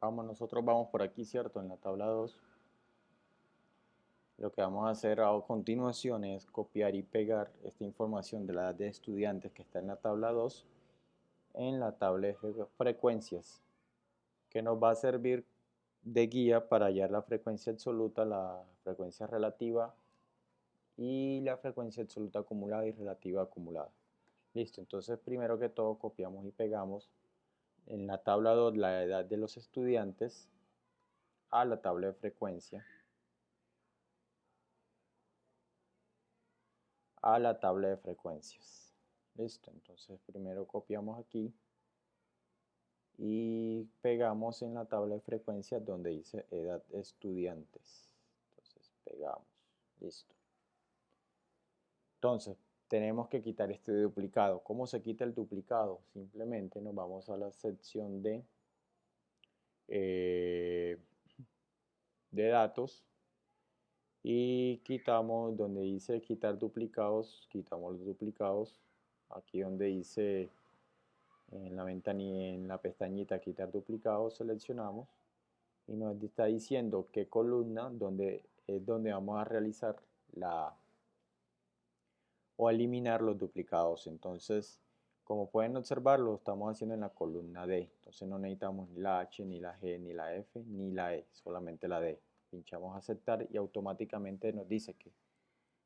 nosotros vamos por aquí, ¿cierto? En la tabla 2. Lo que vamos a hacer a continuación es copiar y pegar esta información de la edad de estudiantes que está en la tabla 2 en la tabla de frecuencias, que nos va a servir de guía para hallar la frecuencia absoluta, la frecuencia relativa y la frecuencia absoluta acumulada y relativa acumulada. Listo, entonces primero que todo copiamos y pegamos en la tabla 2 la edad de los estudiantes a la tabla de frecuencia, a la tabla de frecuencias. Listo, entonces primero copiamos aquí y pegamos en la tabla de frecuencias donde dice edad de estudiantes. Entonces pegamos, listo. Entonces tenemos que quitar este duplicado. ¿Cómo se quita el duplicado? Simplemente nos vamos a la sección eh, de datos y quitamos donde dice quitar duplicados, quitamos los duplicados. Aquí donde dice en la ventanilla, en la pestañita quitar duplicados, seleccionamos y nos está diciendo qué columna donde es donde vamos a realizar la o eliminar los duplicados. Entonces, como pueden observar, lo estamos haciendo en la columna D. Entonces no necesitamos ni la H, ni la G, ni la F, ni la E, solamente la D. Pinchamos aceptar y automáticamente nos dice que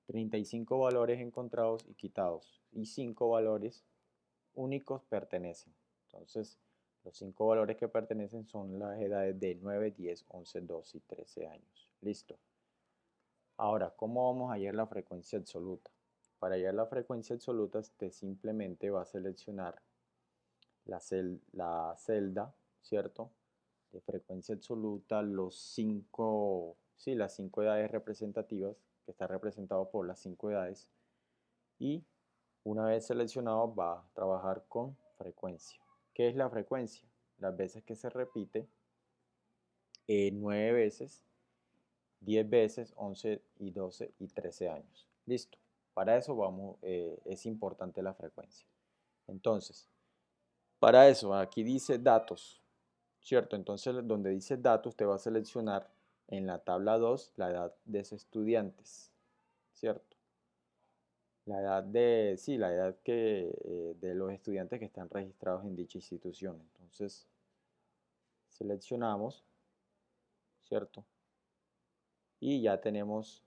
35 valores encontrados y quitados y 5 valores únicos pertenecen. Entonces, los 5 valores que pertenecen son las edades de 9, 10, 11, 12 y 13 años. Listo. Ahora, ¿cómo vamos a hallar la frecuencia absoluta? Para hallar la frecuencia absoluta, usted simplemente va a seleccionar la celda, ¿cierto? De frecuencia absoluta, las 5 edades representativas, que está representado por las 5 edades, y una vez seleccionado va a trabajar con frecuencia. ¿Qué es la frecuencia? Las veces que se repite 9 veces, 10 veces, 11 y 12 y 13 años. Listo. Para eso es importante la frecuencia. Entonces, para eso aquí dice datos, ¿cierto? Entonces, donde dice datos, usted va a seleccionar en la tabla 2 la edad de sus estudiantes, ¿cierto? La edad la edad de los estudiantes que están registrados en dicha institución. Entonces, seleccionamos, ¿cierto? Y ya tenemos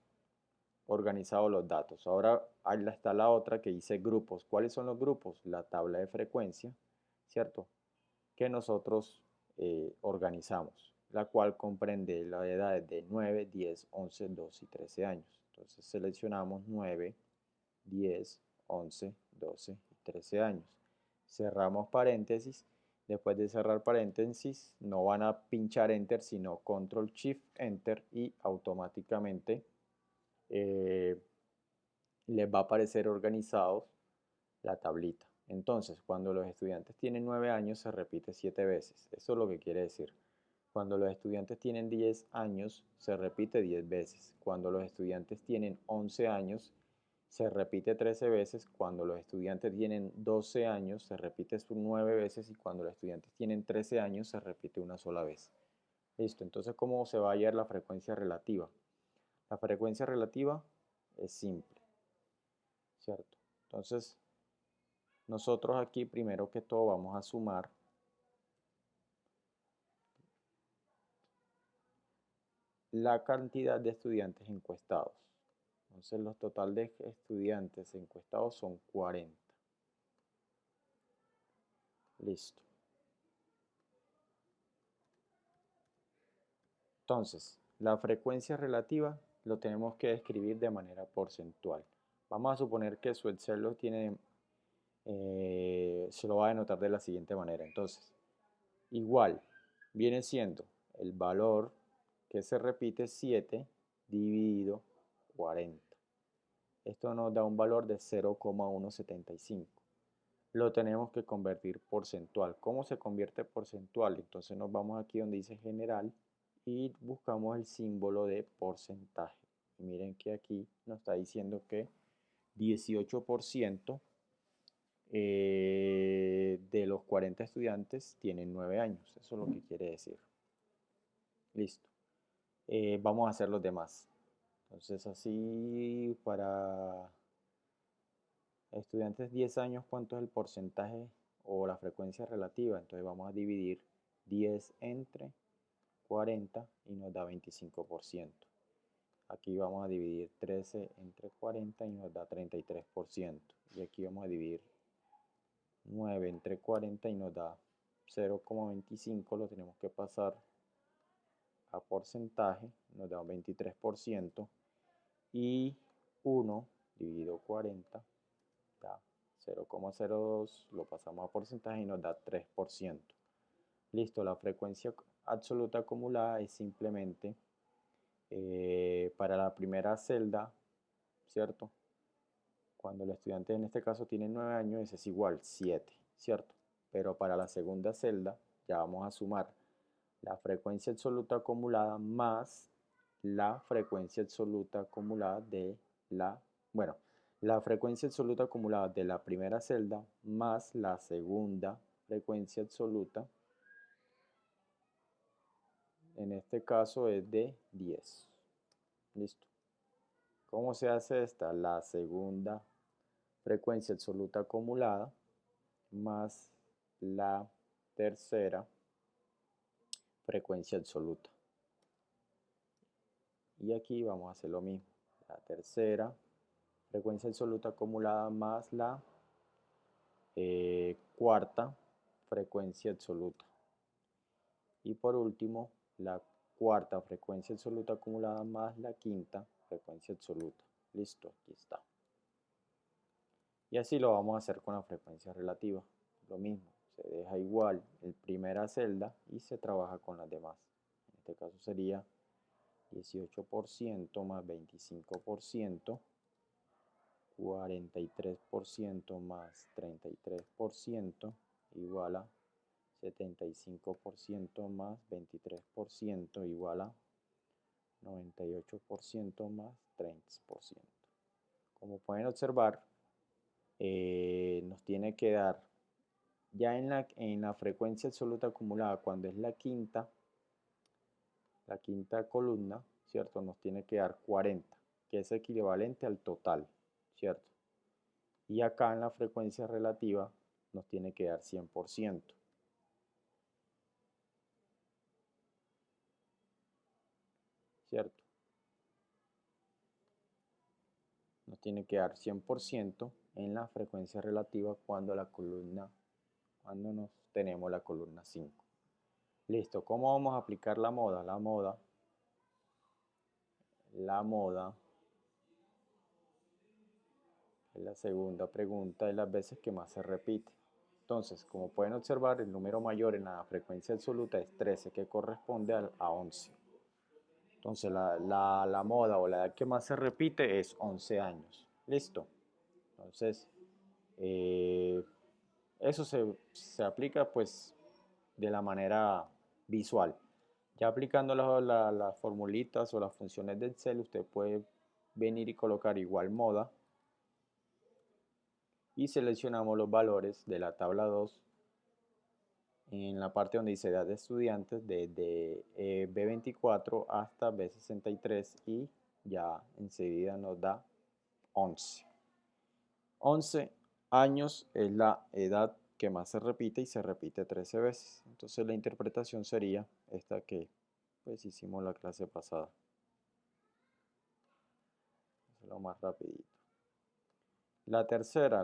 organizados los datos. Ahora ahí está la otra que dice grupos. ¿Cuáles son los grupos? La tabla de frecuencia, ¿cierto? Que nosotros organizamos, la cual comprende las edades de 9, 10, 11, 12 y 13 años. Entonces seleccionamos 9, 10, 11, 12 y 13 años. Cerramos paréntesis. Después de cerrar paréntesis, no van a pinchar Enter, sino Control Shift Enter y automáticamente eh, les va a aparecer organizados la tablita. Entonces, cuando los estudiantes tienen 9 años, se repite 7 veces. Eso es lo que quiere decir. Cuando los estudiantes tienen 10 años, se repite 10 veces. Cuando los estudiantes tienen 11 años, se repite 13 veces. Cuando los estudiantes tienen 12 años, se repite 9 veces. Y cuando los estudiantes tienen 13 años, se repite una sola vez. Listo. Entonces, ¿cómo se va a hallar la frecuencia relativa? La frecuencia relativa es simple, ¿cierto? Entonces, nosotros aquí primero que todo vamos a sumar la cantidad de estudiantes encuestados. Entonces los total de estudiantes encuestados son 40. Listo. Entonces, la frecuencia relativa lo tenemos que escribir de manera porcentual. Vamos a suponer que su Excel lo tiene, se lo va a denotar de la siguiente manera. Entonces, igual viene siendo el valor que se repite 7 dividido 40. Esto nos da un valor de 0,175. Lo tenemos que convertir porcentual. ¿Cómo se convierte porcentual? Entonces nos vamos aquí donde dice general y buscamos el símbolo de porcentaje. Y miren que aquí nos está diciendo que 18% de los 40 estudiantes tienen 9 años. Eso es lo que quiere decir. Listo. Vamos a hacer los demás. Entonces así para estudiantes 10 años, ¿cuánto es el porcentaje o la frecuencia relativa? Entonces vamos a dividir 10 entre 40 y nos da 25%. Aquí vamos a dividir 13 entre 40 y nos da 33%. Y aquí vamos a dividir 9 entre 40 y nos da 0,25. Lo tenemos que pasar a porcentaje, nos da un 23%. Y 1 dividido 40 da 0,02, lo pasamos a porcentaje y nos da 3%. Listo, la frecuencia absoluta acumulada es simplemente para la primera celda, ¿cierto? Cuando el estudiante en este caso tiene 9 años, ese es igual, 7, ¿cierto? Pero para la segunda celda ya vamos a sumar la frecuencia absoluta acumulada más la frecuencia absoluta acumulada de bueno, la frecuencia absoluta acumulada de la primera celda más la segunda frecuencia absoluta, en este caso es de 10. Listo. ¿Cómo se hace esta? La segunda frecuencia absoluta acumulada más la tercera frecuencia absoluta. Y aquí vamos a hacer lo mismo. La tercera frecuencia absoluta acumulada más la cuarta frecuencia absoluta. Y por último, la cuarta frecuencia absoluta acumulada más la quinta frecuencia absoluta. Listo, aquí está. Y así lo vamos a hacer con la frecuencia relativa. Lo mismo, se deja igual el primera celda y se trabaja con las demás. En este caso sería 18% más 25%, 43% más 33% igual a 75% más 23% igual a 98% más 30%. Como pueden observar, nos tiene que dar ya en la frecuencia absoluta acumulada, cuando es la quinta columna, ¿cierto? Nos tiene que dar 40, que es equivalente al total, ¿cierto? Y acá en la frecuencia relativa nos tiene que dar 100%. ¿Cierto? Nos tiene que dar 100% en la frecuencia relativa cuando nos tenemos la columna 5. Listo, ¿cómo vamos a aplicar la moda? La moda es la segunda pregunta de las veces que más se repite. Entonces, como pueden observar, el número mayor en la frecuencia absoluta es 13, que corresponde a 11. Entonces, la moda o la edad que más se repite es 11 años. Listo. Entonces, eso se aplica pues de la manera visual. Ya aplicando las formulitas o las funciones de Excel, usted puede venir y colocar igual moda y seleccionamos los valores de la tabla 2 en la parte donde dice edad de estudiantes desde B24 hasta B63 y ya enseguida nos da 11. 11 años es la edad que más se repite y se repite 13 veces. Entonces la interpretación sería esta que pues hicimos la clase pasada. Lo más rapidito. La tercera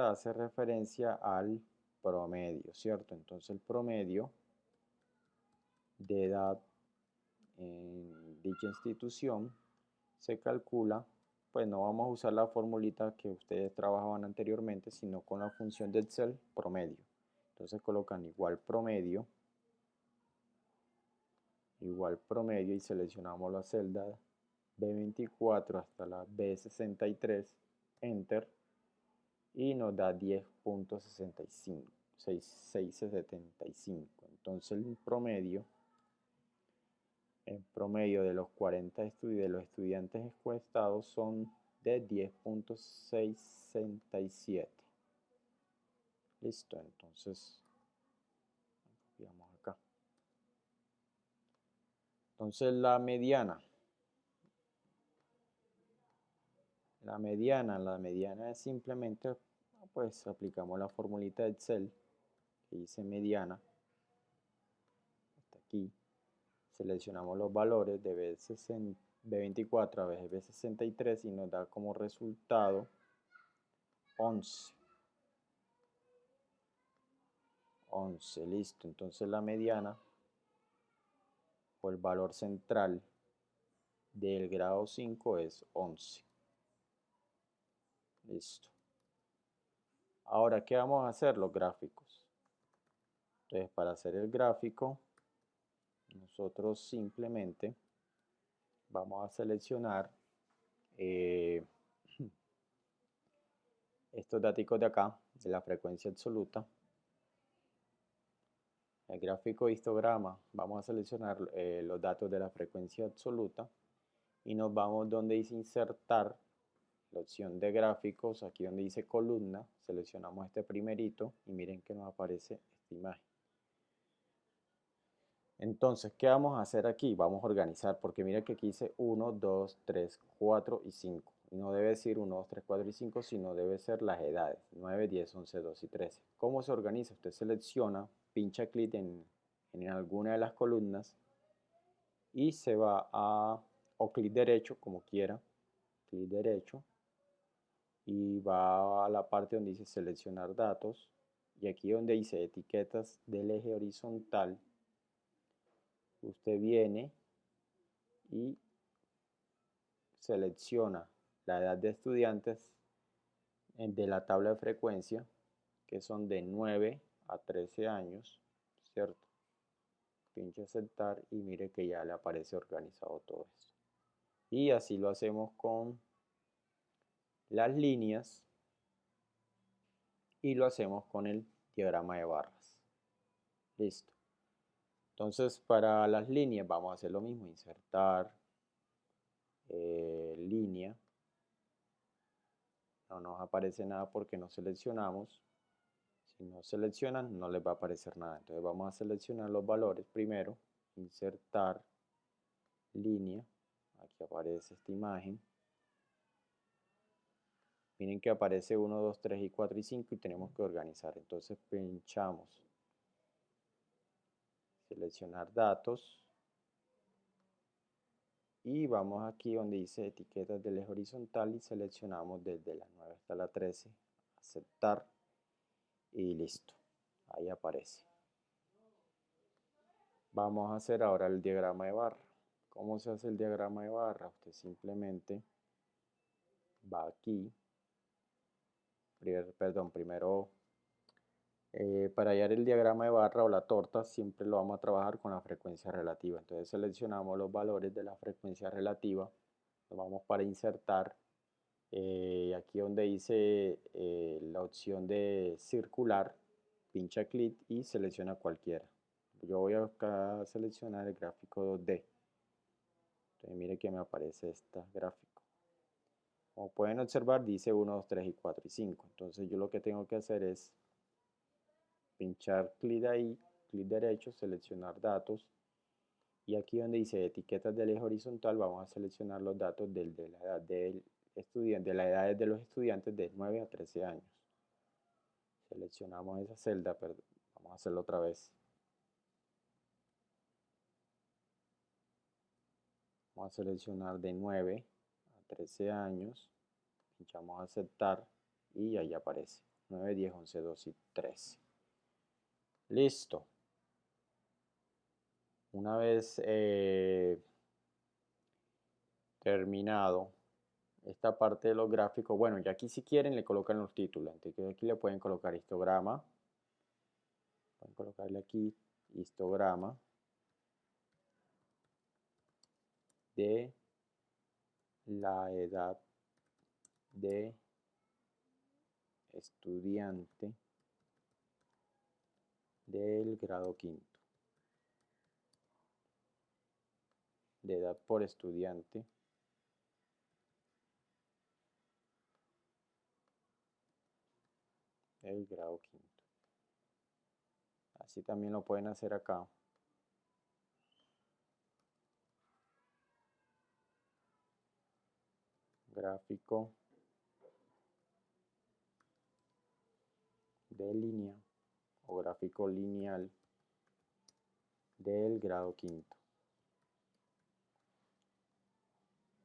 hace referencia al promedio, ¿cierto? Entonces el promedio de edad en dicha institución se calcula, pues no vamos a usar la formulita que ustedes trabajaban anteriormente, sino con la función de Excel promedio. Entonces colocan igual promedio y seleccionamos la celda B24 hasta la B63, Enter, y nos da 10.675. Entonces el promedio de los 40 de los estudiantes encuestados son de 10.667. Listo, entonces copiamos acá. Entonces la mediana es simplemente, pues aplicamos la formulita de Excel que dice mediana, hasta aquí, seleccionamos los valores de B24 a B63 y nos da como resultado 11. 11, listo. Entonces la mediana o el valor central del grado 5 es 11. Listo. Ahora, ¿qué vamos a hacer? Los gráficos. Entonces, para hacer el gráfico, nosotros simplemente vamos a seleccionar estos datos de acá, de la frecuencia absoluta. El gráfico histograma, vamos a seleccionar los datos de la frecuencia absoluta y nos vamos donde dice insertar, la opción de gráficos, aquí donde dice columna, seleccionamos este primerito y miren que nos aparece esta imagen. Entonces, ¿qué vamos a hacer aquí? Vamos a organizar, porque miren que aquí dice 1, 2, 3, 4 y 5. Y no debe decir 1, 2, 3, 4 y 5, sino debe ser las edades, 9, 10, 11, 12 y 13. ¿Cómo se organiza? Usted selecciona, pincha clic en alguna de las columnas y se va o clic derecho, como quiera, clic derecho, y va a la parte donde dice seleccionar datos, y aquí donde dice etiquetas del eje horizontal, usted viene y selecciona la edad de estudiantes de la tabla de frecuencia, que son de 9 a 13 años, ¿cierto? Pinche aceptar y mire que ya le aparece organizado todo esto. Y así lo hacemos con las líneas y lo hacemos con el diagrama de barras. Listo. Entonces, para las líneas vamos a hacer lo mismo, insertar, línea. No nos aparece nada porque no seleccionamos. Si no seleccionan, no les va a aparecer nada. Entonces vamos a seleccionar los valores primero, insertar, línea. Aquí aparece esta imagen. Miren que aparece 1, 2, 3 y 4 y 5 y tenemos que organizar. Entonces pinchamos, seleccionar datos. Y vamos aquí donde dice etiquetas del eje horizontal y seleccionamos desde la 9 hasta la 13, aceptar y listo, ahí aparece. Vamos a hacer ahora el diagrama de barra. ¿Cómo se hace el diagrama de barra? Usted simplemente va aquí, primero para hallar el diagrama de barra o la torta siempre lo vamos a trabajar con la frecuencia relativa. Entonces seleccionamos los valores de la frecuencia relativa, nos vamos para insertar, aquí donde dice la opción de circular, pincha clic y selecciona cualquiera. Yo voy acá a seleccionar el gráfico 2D. Entonces mire que me aparece este gráfico. Como pueden observar dice 1, 2, 3 y 4 y 5. Entonces yo lo que tengo que hacer es pinchar clic ahí, clic derecho, seleccionar datos. Y aquí donde dice etiquetas del eje horizontal vamos a seleccionar los datos de la edad del estudiante, de las edades de los estudiantes de 9 a 13 años. Seleccionamos esa celda, pero vamos a hacerlo otra vez. Vamos a seleccionar de 9 a 13 años, pinchamos aceptar y ahí aparece 9, 10, 11, 12 y 13. Listo. Una vez terminado esta parte de los gráficos, bueno, ya aquí si quieren le colocan los títulos, entonces aquí le pueden colocar histograma, pueden colocarle aquí histograma de la edad de estudiante del grado quinto, de edad por estudiante del grado quinto. Así también lo pueden hacer acá. Gráfico de línea o gráfico lineal del grado quinto.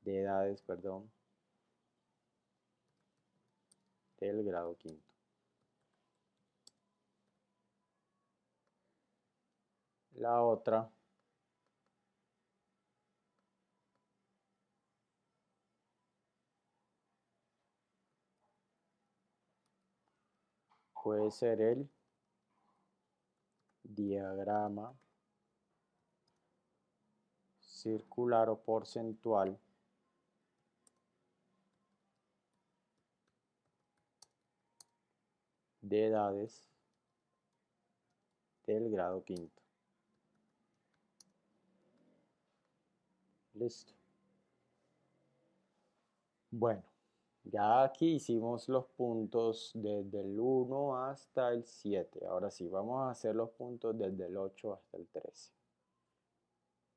De edades, perdón, del grado quinto. La otra puede ser el diagrama circular o porcentual de edades del grado quinto. Listo. Bueno, ya aquí hicimos los puntos desde el 1 hasta el 7. Ahora sí, vamos a hacer los puntos desde el 8 hasta el 13.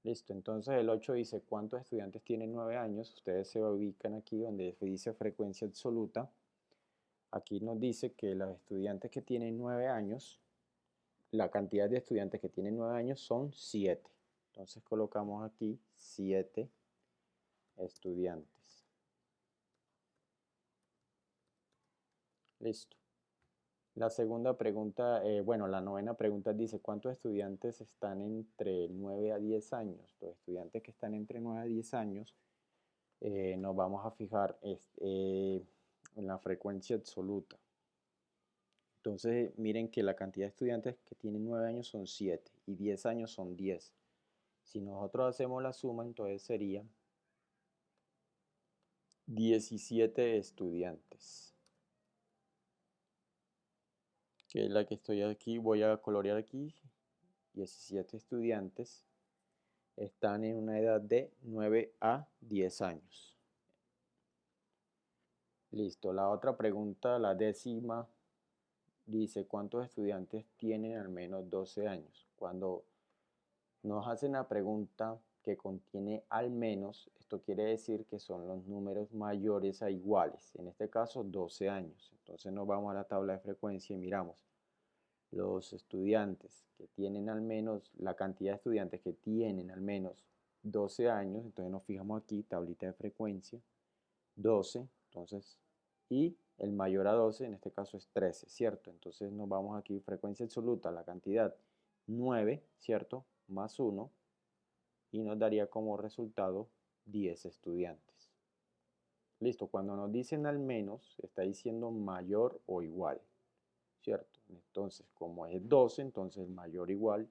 Listo, entonces el 8 dice cuántos estudiantes tienen 9 años. Ustedes se ubican aquí donde dice frecuencia absoluta. Aquí nos dice que los estudiantes que tienen 9 años, la cantidad de estudiantes que tienen 9 años son 7. Entonces colocamos aquí 7 estudiantes. Listo. La segunda pregunta, bueno, la novena pregunta dice, ¿cuántos estudiantes están entre 9 a 10 años? Los estudiantes que están entre 9 a 10 años, nos vamos a fijar en la frecuencia absoluta. Entonces, miren que la cantidad de estudiantes que tienen 9 años son 7 y 10 años son 10. Si nosotros hacemos la suma, entonces sería 17 estudiantes. Que es la que estoy aquí, voy a colorear aquí. 17 estudiantes están en una edad de 9 a 10 años. Listo, la otra pregunta, la décima, dice ¿cuántos estudiantes tienen al menos 12 años? Cuando nos hacen la pregunta que contiene al menos, esto quiere decir que son los números mayores a iguales, en este caso 12 años. Entonces nos vamos a la tabla de frecuencia y miramos los estudiantes que tienen al menos, la cantidad de estudiantes que tienen al menos 12 años, entonces nos fijamos aquí, tablita de frecuencia, 12, entonces, y el mayor a 12, en este caso es 13, ¿cierto? Entonces nos vamos aquí, frecuencia absoluta, la cantidad 9, ¿cierto? Más 1, y nos daría como resultado 10 estudiantes. Listo, cuando nos dicen al menos, está diciendo mayor o igual, ¿cierto? Entonces, como es 12, entonces el mayor igual,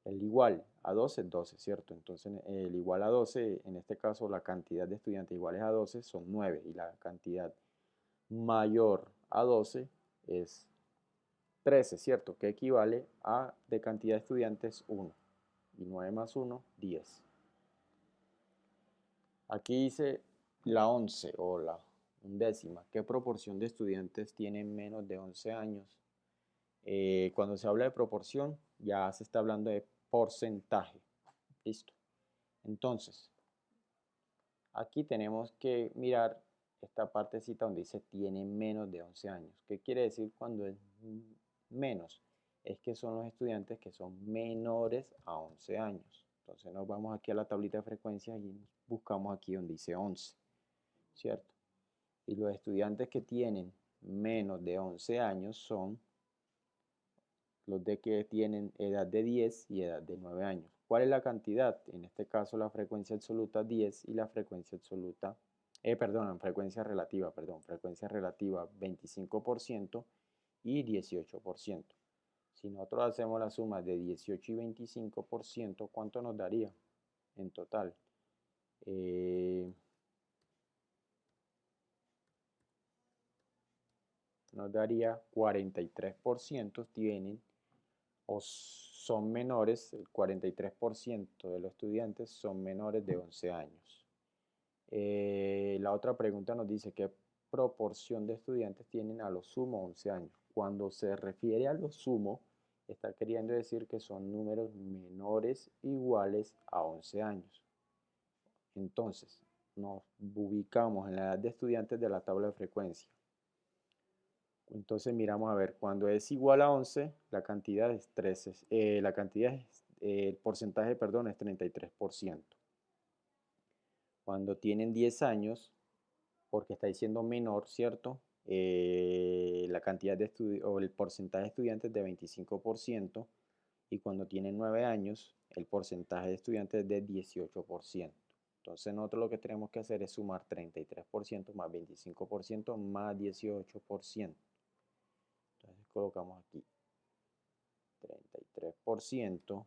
el igual a 12 es 12, ¿cierto? Entonces, el igual a 12, en este caso, la cantidad de estudiantes iguales a 12 son 9 y la cantidad mayor a 12 es 13, ¿cierto? Que equivale a de cantidad de estudiantes 1 y 9 más 1, 10. Aquí dice la 11 o la undécima. ¿Qué proporción de estudiantes tienen menos de 11 años? Cuando se habla de proporción, ya se está hablando de porcentaje. Listo. Entonces, aquí tenemos que mirar esta partecita donde dice tiene menos de 11 años. ¿Qué quiere decir cuando es menos? Es que son los estudiantes que son menores a 11 años. Entonces nos vamos aquí a la tablita de frecuencias y buscamos aquí donde dice 11, ¿cierto? Y los estudiantes que tienen menos de 11 años son los de que tienen edad de 10 y edad de 9 años. ¿Cuál es la cantidad? En este caso la frecuencia absoluta 10 y la frecuencia absoluta, frecuencia relativa 25% y 18%. Si nosotros hacemos la suma de 18 y 25%, ¿cuánto nos daría en total? Nos daría 43% tienen o son menores, el 43% de los estudiantes son menores de 11 años. La otra pregunta nos dice qué proporción de estudiantes tienen a lo sumo 11 años. Cuando se refiere a lo sumo, está queriendo decir que son números menores iguales a 11 años. Entonces, nos ubicamos en la edad de estudiantes de la tabla de frecuencia. Entonces miramos a ver, cuando es igual a 11, la cantidad es 13, el porcentaje, perdón, es 33%. Cuando tienen 10 años, porque está diciendo menor, ¿cierto? La cantidad de o el porcentaje de estudiantes de 25%, y cuando tienen 9 años, el porcentaje de estudiantes es de 18%. Entonces nosotros lo que tenemos que hacer es sumar 33% más 25% más 18%. Entonces colocamos aquí 33%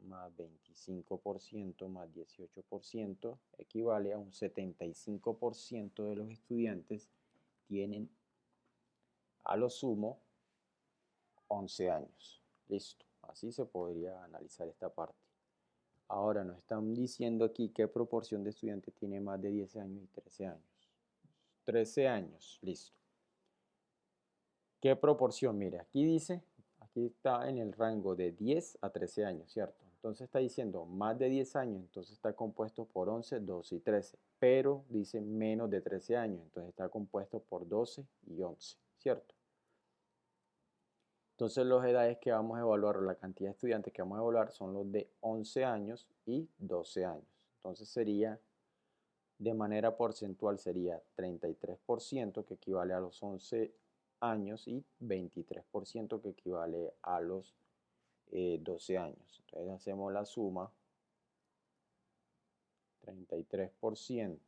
más 25% más 18% equivale a un 75% de los estudiantes tienen a lo sumo 11 años. Listo, así se podría analizar esta parte. Ahora nos están diciendo aquí qué proporción de estudiantes tiene más de 10 años y 13 años. 13 años, listo. ¿Qué proporción? Mire, aquí dice, aquí está en el rango de 10 a 13 años, ¿cierto? Entonces está diciendo más de 10 años, entonces está compuesto por 11, 12 y 13. Pero dice menos de 13 años, entonces está compuesto por 12 y 11, ¿cierto? Entonces las edades que vamos a evaluar, o la cantidad de estudiantes que vamos a evaluar, son los de 11 años y 12 años. Entonces sería, de manera porcentual, sería 33%, que equivale a los 11 años, y 23%, que equivale a los 12 años. Entonces hacemos la suma, 33%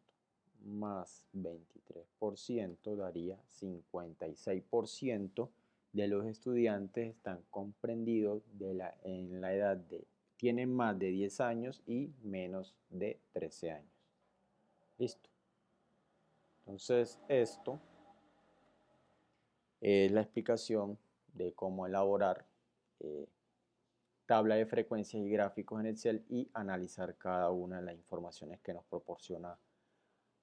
más 23% daría 56% de los estudiantes están comprendidos en la edad de, tienen más de 10 años y menos de 13 años. Listo. Entonces esto es la explicación de cómo elaborar tabla de frecuencias y gráficos en Excel y analizar cada una de las informaciones que nos proporciona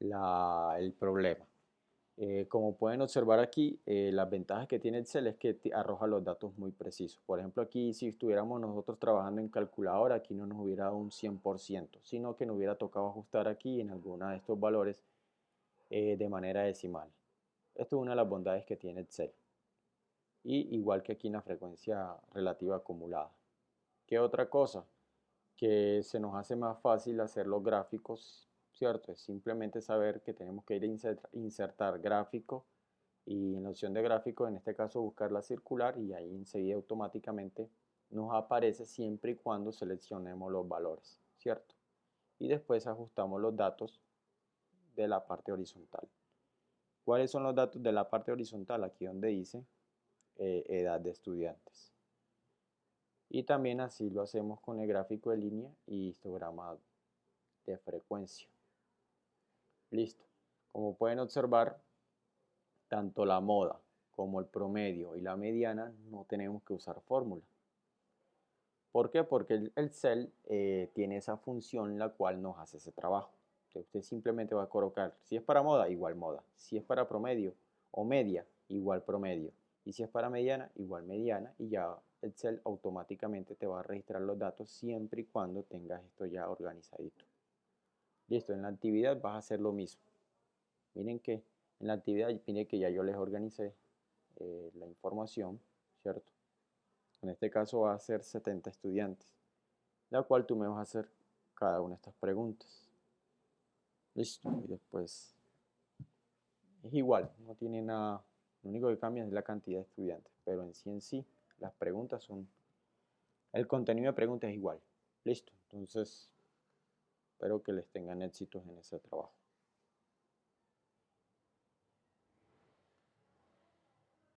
el problema. Como pueden observar aquí, las ventajas que tiene Excel es que arroja los datos muy precisos. Por ejemplo, aquí si estuviéramos nosotros trabajando en calculadora, aquí no nos hubiera dado un 100%, sino que nos hubiera tocado ajustar aquí en alguna de estos valores de manera decimal. Esto es una de las bondades que tiene Excel. Y igual que aquí en la frecuencia relativa acumulada. ¿Qué otra cosa? Que se nos hace más fácil hacer los gráficos, ¿cierto? Es simplemente saber que tenemos que ir a insertar gráfico, y en la opción de gráfico, en este caso, buscar la circular, y ahí enseguida automáticamente nos aparece siempre y cuando seleccionemos los valores, ¿cierto? Y después ajustamos los datos de la parte horizontal. ¿Cuáles son los datos de la parte horizontal? Aquí donde dice edad de estudiantes. Y también así lo hacemos con el gráfico de línea y histograma de frecuencia. Listo. Como pueden observar, tanto la moda como el promedio y la mediana no tenemos que usar fórmula. ¿Por qué? Porque el Excel tiene esa función la cual nos hace ese trabajo. Entonces usted simplemente va a colocar, si es para moda, igual moda. Si es para promedio o media, igual promedio. Y si es para mediana, igual mediana. Y ya Excel automáticamente te va a registrar los datos siempre y cuando tengas esto ya organizadito. Listo, en la actividad vas a hacer lo mismo. Miren que en la actividad, miren que ya yo les organicé la información, ¿cierto? En este caso va a ser 70 estudiantes, la cual tú me vas a hacer cada una de estas preguntas. Listo, y después es igual, no tiene nada, lo único que cambia es la cantidad de estudiantes, pero en sí, las preguntas son, el contenido de preguntas es igual. Listo, entonces espero que les tengan éxitos en ese trabajo.